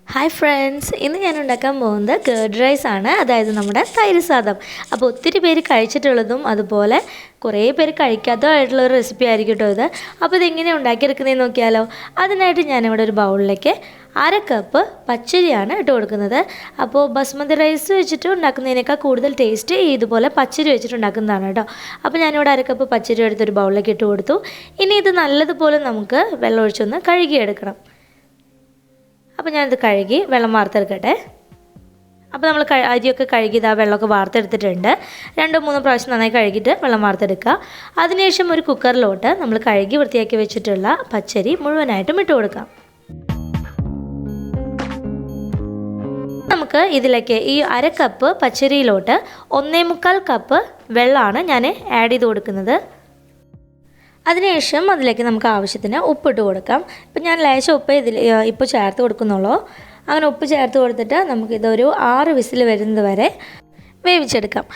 Hi friends, ഇന്ന് ഞാൻ ഉണ്ടാക്കാൻ പോകുന്നത് കേർഡ് റൈസ് ആണ്. അതായത് നമ്മുടെ തൈര് സാദം. അപ്പോൾ ഒത്തിരി പേര് കഴിച്ചിട്ടുള്ളതും അതുപോലെ കുറേ പേര് കഴിക്കാത്തതായിട്ടുള്ളൊരു റെസിപ്പി ആയിരിക്കും കേട്ടോ ഇത്. അപ്പോൾ ഇതെങ്ങനെയാണ് ഉണ്ടാക്കിയെടുക്കുന്നതെന്ന് നോക്കിയാലോ. അതിനായിട്ട് ഞാനിവിടെ ഒരു ബൗളിലേക്ക് 1/2 കപ്പ് പച്ചരിയാണ് ഇട്ട് കൊടുക്കുന്നത്. അപ്പോൾ ബസ്മതി റൈസ് വെച്ചിട്ട് ഉണ്ടാക്കുന്നതിനേക്കാൾ കൂടുതൽ ടേസ്റ്റ് ഇതുപോലെ പച്ചരി വെച്ചിട്ട് ഉണ്ടാക്കുന്നതാണ് കേട്ടോ. അപ്പോൾ ഞാനിവിടെ 1/2 കപ്പ് പച്ചരി എടുത്തൊരു ബൗളിലേക്ക് ഇട്ട് കൊടുത്തു. ഇനി ഇത് നല്ലതുപോലെ നമുക്ക് വെള്ളം ഒഴിച്ചൊന്ന് കഴുകിയെടുക്കണം. അപ്പോൾ ഞാനിത് കഴുകി വെള്ളം വാർത്തെടുക്കട്ടെ. അപ്പോൾ നമ്മൾ അരിയൊക്കെ കഴുകി ഇതാ വെള്ളമൊക്കെ വാർത്തെടുത്തിട്ടുണ്ട്. 2-3 പ്രാവശ്യം നന്നായി കഴുകിയിട്ട് വെള്ളം വാർത്തെടുക്കുക. അതിനുശേഷം ഒരു കുക്കറിലോട്ട് നമ്മൾ കഴുകി വൃത്തിയാക്കി വെച്ചിട്ടുള്ള പച്ചരി മുഴുവനായിട്ടും ഇട്ട് കൊടുക്കാം. നമുക്ക് ഇതിലേക്ക് ഈ 1/2 കപ്പ് പച്ചരിയിലോട്ട് 1/4 കപ്പ് വെള്ളമാണ് ഞാൻ ആഡ് ചെയ്ത് കൊടുക്കുന്നത്. അതിനുശേഷം അതിലേക്ക് നമുക്ക് ആവശ്യത്തിന് ഉപ്പിട്ട് കൊടുക്കാം. ഇപ്പം ഞാൻ ലേശം ഉപ്പ് ഇപ്പോൾ ചേർത്ത് കൊടുക്കുന്നുള്ളൂ. അങ്ങനെ ഉപ്പ് ചേർത്ത് കൊടുത്തിട്ട് നമുക്കിതൊരു 6 വിസിൽ വരുന്നത് വരെ വേവിച്ചെടുക്കാം.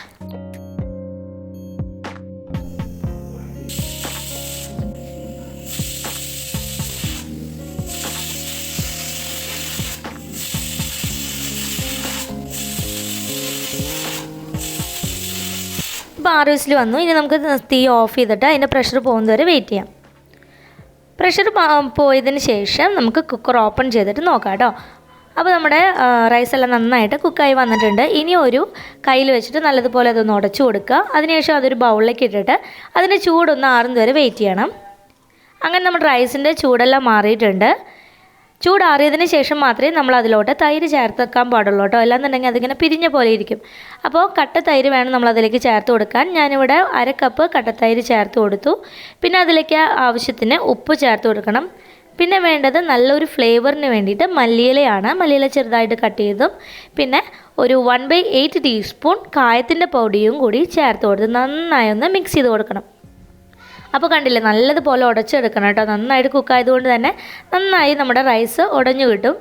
ഇപ്പോൾ 6 വിസിൽ വന്നു. ഇനി നമുക്ക് തീ ഓഫ് ചെയ്തിട്ട് അതിൻ്റെ പ്രഷർ പോകുന്നത് വരെ വെയിറ്റ് ചെയ്യാം. പ്രഷർ പോയതിന് ശേഷം നമുക്ക് കുക്കർ ഓപ്പൺ ചെയ്തിട്ട് നോക്കാം കേട്ടോ. അപ്പോൾ നമ്മുടെ റൈസെല്ലാം നന്നായിട്ട് കുക്കായി വന്നിട്ടുണ്ട്. ഇനി ഒരു കയ്യിൽ വെച്ചിട്ട് നല്ലതുപോലെ അതൊന്ന് ഉടച്ചു കൊടുക്കുക. അതിനുശേഷം അതൊരു ബൗളിലേക്ക് ഇട്ടിട്ട് അതിൻ്റെ ചൂടൊന്ന് ആറുന്നത് വരെ വെയിറ്റ് ചെയ്യണം. അങ്ങനെ നമ്മുടെ റൈസിൻ്റെ ചൂടെല്ലാം മാറിയിട്ടുണ്ട്. ചൂടാറിയതിന് ശേഷം മാത്രമേ നമ്മൾ അതിലോട്ട് തൈര് ചേർത്തേക്കാൻ പാടുള്ളൂ കേട്ടോ. അല്ലാന്നുണ്ടെങ്കിൽ അതിങ്ങനെ പിരിഞ്ഞ പോലെ ഇരിക്കും. അപ്പോൾ കട്ട തൈര് വേണം നമ്മൾ അതിലേക്ക് ചേർത്ത് കൊടുക്കാൻ. ഞാനിവിടെ 1/2 കപ്പ് കട്ടത്തൈര് ചേർത്ത് കൊടുത്തു. പിന്നെ അതിലേക്ക് ആവശ്യത്തിന് ഉപ്പ് ചേർത്ത് കൊടുക്കണം. പിന്നെ വേണ്ടത് നല്ലൊരു ഫ്ലേവറിന് വേണ്ടിയിട്ട് മല്ലിയിലയാണ്. മല്ലിയില ചെറുതായിട്ട് കട്ട് ചെയ്തും പിന്നെ ഒരു 1/8 ടീസ്പൂൺ കായത്തിൻ്റെ പൊടിയും കൂടി ചേർത്ത് കൊടുത്ത് നന്നായി ഒന്ന് മിക്സ് ചെയ്ത് കൊടുക്കണം. അപ്പോൾ കണ്ടില്ലേ, നല്ലതുപോലെ ഉടച്ചെടുക്കണം കേട്ടോ. നന്നായിട്ട് കുക്കായതുകൊണ്ട് തന്നെ നന്നായി നമ്മുടെ റൈസ് ഉടഞ്ഞു കിട്ടും.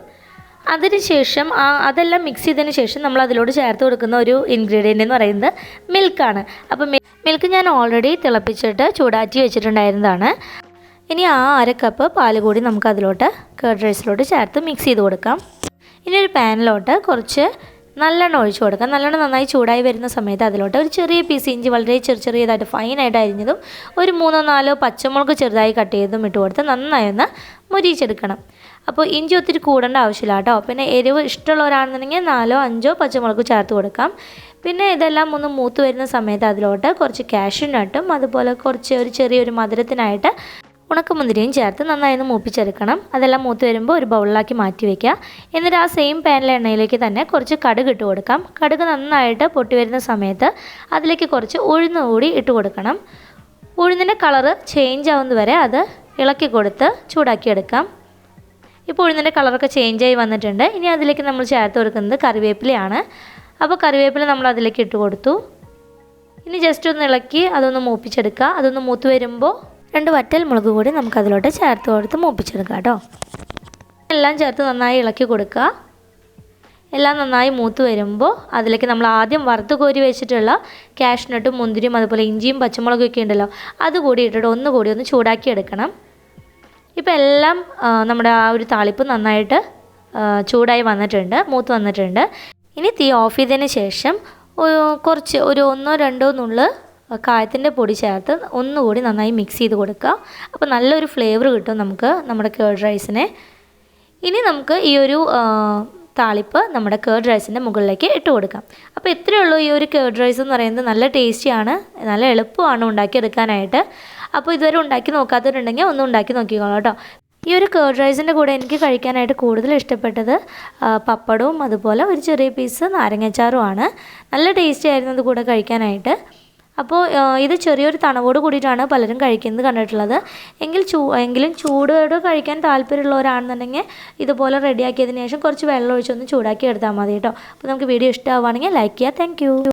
അതിനുശേഷം അതെല്ലാം മിക്സ് ചെയ്തതിന് ശേഷം നമ്മൾ അതിലോട്ട് ചേർത്ത് കൊടുക്കുന്ന ഒരു ഇൻഗ്രീഡിയൻ്റ് എന്ന് പറയുന്നത് മിൽക്കാണ്. അപ്പോൾ മിൽക്ക് ഞാൻ ഓൾറെഡി തിളപ്പിച്ചിട്ട് ചൂടാറ്റി വെച്ചിട്ടുണ്ടായിരുന്നതാണ്. ഇനി 1/2 കപ്പ് പാൽ കൂടി നമുക്ക് അതിലോട്ട് കേർഡ് റൈസിലോട്ട് ചേർത്ത് മിക്സ് ചെയ്ത് കൊടുക്കാം. ഇനി ഒരു പാനിലോട്ട് കുറച്ച് നല്ലെണ്ണ ഒഴിച്ചു കൊടുക്കാം. നല്ലെണ്ണ നന്നായി ചൂടായി വരുന്ന സമയത്ത് അതിലോട്ട് ഒരു ചെറിയ പീസ് ഇഞ്ചി വളരെ ചെറിയതായിട്ട് ഫൈനായിട്ട് അരിഞ്ഞതും ഒരു 3-4 പച്ചമുളക് ചെറുതായി കട്ട് ചെയ്തും ഇട്ട് കൊടുത്ത് നന്നായി ഒന്ന് മുരിച്ചെടുക്കണം. അപ്പോൾ ഇഞ്ചി ഒത്തിരി കൂടേണ്ട ആവശ്യമില്ല കേട്ടോ. പിന്നെ എരിവ് ഇഷ്ടമുള്ളവരാണെന്നുണ്ടെങ്കിൽ 4-5 പച്ചമുളക് ചേർത്ത് കൊടുക്കാം. പിന്നെ ഇതെല്ലാം ഒന്ന് മൂത്ത് വരുന്ന സമയത്ത് അതിലോട്ട് കുറച്ച് കാഷ്യൂ നട്ടും അതുപോലെ കുറച്ച് ചെറിയൊരു മധുരത്തിനായിട്ട് ഉണക്കമുന്തിരിയും ചേർത്ത് നന്നായി ഒന്ന് മൂപ്പിച്ചെടുക്കണം. അതെല്ലാം മൂത്ത് വരുമ്പോൾ ഒരു ബൗളിലാക്കി മാറ്റി വയ്ക്കുക. എന്നിട്ട് ആ സെയിം പാനിലെ എണ്ണയിലേക്ക് തന്നെ കുറച്ച് കടുക് ഇട്ട് കൊടുക്കാം. കടുക് നന്നായിട്ട് പൊട്ടി വരുന്ന സമയത്ത് അതിലേക്ക് കുറച്ച് ഉഴുന്ന് കൂടി ഇട്ട് കൊടുക്കണം. ഉഴുന്നിൻ്റെ കളറ് ചേഞ്ച് ആവുന്നത് വരെ അത് ഇളക്കി കൊടുത്ത് ചൂടാക്കിയെടുക്കാം. ഇപ്പോൾ ഉഴുന്നിൻ്റെ കളറൊക്കെ ചേഞ്ചായി വന്നിട്ടുണ്ട്. ഇനി അതിലേക്ക് നമ്മൾ ചേർത്ത് കൊടുക്കുന്നത് കറിവേപ്പിലയാണ്. അപ്പോൾ കറിവേപ്പില നമ്മൾ അതിലേക്ക് ഇട്ട് കൊടുത്തു. ഇനി ജസ്റ്റ് ഒന്ന് ഇളക്കി അതൊന്ന് മൂപ്പിച്ചെടുക്കുക. അതൊന്ന് മൂത്ത് വരുമ്പോൾ 2 വറ്റൽ മുളക് കൂടി നമുക്കതിലോട്ട് ചേർത്ത് കൊടുത്ത് മൂപ്പിച്ചെടുക്കാം കേട്ടോ. എല്ലാം ചേർത്ത് നന്നായി ഇളക്കി കൊടുക്കുക. എല്ലാം നന്നായി മൂത്ത് വരുമ്പോൾ അതിലേക്ക് നമ്മൾ ആദ്യം വറുത്ത് കോരി വെച്ചിട്ടുള്ള കാഷ്നട്ടും മുന്തിരിയും അതുപോലെ ഇഞ്ചിയും പച്ചമുളകും ഒക്കെ ഉണ്ടല്ലോ, അതുകൂടി ഇട്ടിട്ട് ഒന്നുകൂടി ഒന്ന് ചൂടാക്കി എടുക്കണം. ഇപ്പോൾ എല്ലാം നമ്മുടെ ആ ഒരു താളിപ്പ് നന്നായിട്ട് ചൂടായി വന്നിട്ടുണ്ട്, മൂത്ത് വന്നിട്ടുണ്ട്. ഇനി തീ ഓഫ് ചെയ്തതിന് ശേഷം കുറച്ച് ഒരു 1-2 നുള്ള് കായത്തിൻ്റെ പൊടി ചേർത്ത് ഒന്നുകൂടി നന്നായി മിക്സ് ചെയ്ത് കൊടുക്കുക. അപ്പോൾ നല്ലൊരു ഫ്ലേവർ കിട്ടും നമുക്ക് നമ്മുടെ കേർഡ് റൈസിന്. ഇനി നമുക്ക് ഈ ഒരു താളിപ്പ് നമ്മുടെ കേർഡ് റൈസിൻ്റെ മുകളിലേക്ക് ഇട്ട് കൊടുക്കാം. അപ്പോൾ ഇത്രയേ ഉള്ളൂ. ഈ ഒരു കേർഡ് റൈസ് എന്ന് പറയുന്നത് നല്ല ടേസ്റ്റിയാണ്, നല്ല എളുപ്പമാണ് ഉണ്ടാക്കിയെടുക്കാനായിട്ട്. അപ്പോൾ ഇതുവരെ ഉണ്ടാക്കി നോക്കാത്തവരുണ്ടെങ്കിൽ ഒന്ന് ഉണ്ടാക്കി നോക്കിക്കോളൂ കേട്ടോ. ഈ ഒരു കേർഡ് റൈസിൻ്റെ കൂടെ എനിക്ക് കഴിക്കാനായിട്ട് കൂടുതൽ ഇഷ്ടപ്പെട്ടത് പപ്പടവും അതുപോലെ ഒരു ചെറിയ പീസ് നാരങ്ങാച്ചാറുമാണ്. നല്ല ടേസ്റ്റി ആയിരുന്നു ഇത് കൂടെ കഴിക്കാനായിട്ട്. അപ്പോൾ ഇത് ചെറിയൊരു തണവോട് കൂടിയിട്ടാണ് പലരും കഴിക്കുന്നത് കണ്ടിട്ടുള്ളത്. എങ്കിലും ചൂടോട് കഴിക്കാൻ താല്പര്യമുള്ളവരാണെന്നുണ്ടെങ്കിൽ ഇതുപോലെ റെഡിയാക്കിയതിന് ശേഷം കുറച്ച് വെള്ളം ഒഴിച്ചൊന്ന് ചൂടാക്കി എടുത്താൽ മതി കേട്ടോ. അപ്പോൾ നമുക്ക് വീഡിയോ ഇഷ്ടമാവുകയാണെങ്കിൽ ലൈക്ക് ചെയ്യുക. താങ്ക്